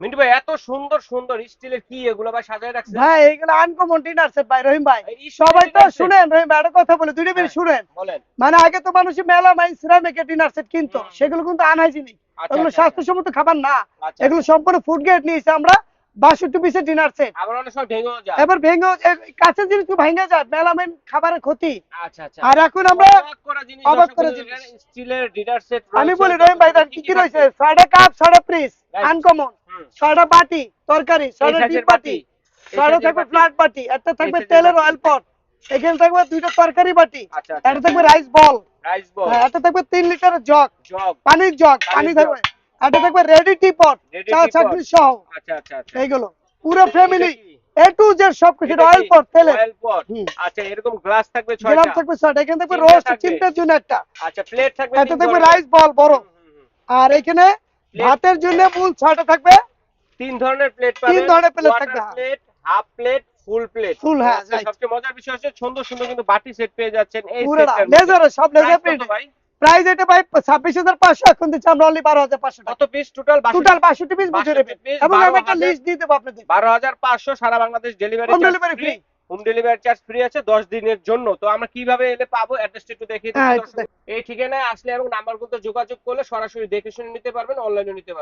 মিন্টু ভাই এত সুন্দর সুন্দর স্টিলের কি এগুলো ভাই সাজায় রাখছেন? ভাই এইগুলো আনকমন ডিনার সেট ভাই রহিম ভাই। এই সবাই স্টিলের তো dinner set? শুনেন রহিম ভাই, একটা কথা বলে দুইটা মিনিট হ্যাঁ, শুনেন। বলেন। মানে আগে তো মানুষ মেলা মাইন সিরামিকের ডিনার সেট কিনতো, হুম, হুম। সেগুলো কিন্তু আনহাইজিনিক, আচ্ছা এগুলো আচ্ছা আচ্ছা স্বাস্থ্যসম্মত খাবার না। আচ্ছা এগুলো আচ্ছা। সম্পূর্ণ ফুড গ্রেড নিয়েছে আমরা, 62 পিসের ডিনার সেট। আবার অনেক সময় ভেঙেও যায়। এবার ভেঙে কাছের জিনিস তো ভেঙে যায়, মেলামাইন খাবারের ক্ষতি। আচ্ছা আচ্ছা। আর এখন খুব আমরা অবাক করা জিনিস অবাক দর্শক করে বিন্দু জিনিস, দেখেন, স্টিলের ডিনার সেট আমি রয়েছে বলি যত রহিম ভাই সুন্দর দেখ কি কি রয়েছে, 6টা কাপ, 6টা পিস রাইট। আনকমন, হুম। 6টা বাটি তরকারি, এই 6টা সাইজের ডিপ বাটি, বাটি, এই 6টা সাইজের থাকবে বাটি, ফ্ল্যাট বাটি, একটা এই থাকবে সাইজের তেলের বাটি। অয়েল পট, এখানে থাকবে 2টা তরকারি বাটি, আচ্ছা আচ্ছা। একটা থাকবে রাইস বল, রাইস বল, হ্যাঁ একটা থাকবে 3 লিটারের জগ, জগ, পানির জগ, পানি পানির জগ, থাকবে, একটা থাকবে রেডি টি পট, রেডি চা টি পট। চাকরি সহ। আচ্ছা আচ্ছা আচ্ছা। এইগুলো পুরো এটা ফ্যামিলি কি? এ টু জেড সবকিছু, এটা কি অয়েল পট তেলের। অয়েল পট? হুম, আচ্ছা, এরকম গ্লাস থাকবে গ্রাম 6টা। থাকবে 6টা, এখানে থাকবে চিমটা রোস্ট থাকবে। চিমটার জন্য একটা, আচ্ছা, প্লেট থাকবে একটা 3 থাকবে ধরনের। রাইস বল বড়, হুম হুম হুম। আর এখানে প্লেট ভাতের জন্য মূল 6টা থাকবে, 3 ধরনের প্লেট 3 পাবেন। ধরনের প্লেট কোয়ার্টার থাকবে, হ্যাঁ plate, half plate, full plate. Full, ও হ্যাঁ আচ্ছা, রাইট। সবচেয়ে মজার বিষয় হচ্ছে সুন্দর সুন্দর কিন্তু বাটি সেট পেয়ে যাচ্ছেন এই পুরোটা সেটটার মধ্যে। লেজার, সব প্রাইস লেজার কত প্রিন্ট। ভাই? প্রাইস এটা ভাই 26,500, এখন দিচ্ছি আমরা অনলি 12,500 কত টাকা। Piece total? টোটাল 62 62 পিস বুঝে 62 নেবেন, পিস এবং আমি একটা 12,000, লিস্ট দিয়ে দেবো আপনাদের। 12,500 সারা Bangladesh delivery home charge delivery free. Free. Home delivery charge free আছে 10 দিনের জন্য। তো আমরা কিভাবে এলে পাবো অ্যাড্রেসটা একটু দেখিয়ে দিচ্ছি হ্যাঁ, দর্শক। এই ঠিকানায় আসলে এবং নাম্বারগুলোতে যোগাযোগ করলে সরাসরি দেখে শুনে নিতে পারবেন, অনলাইনে নিতে পারবেন।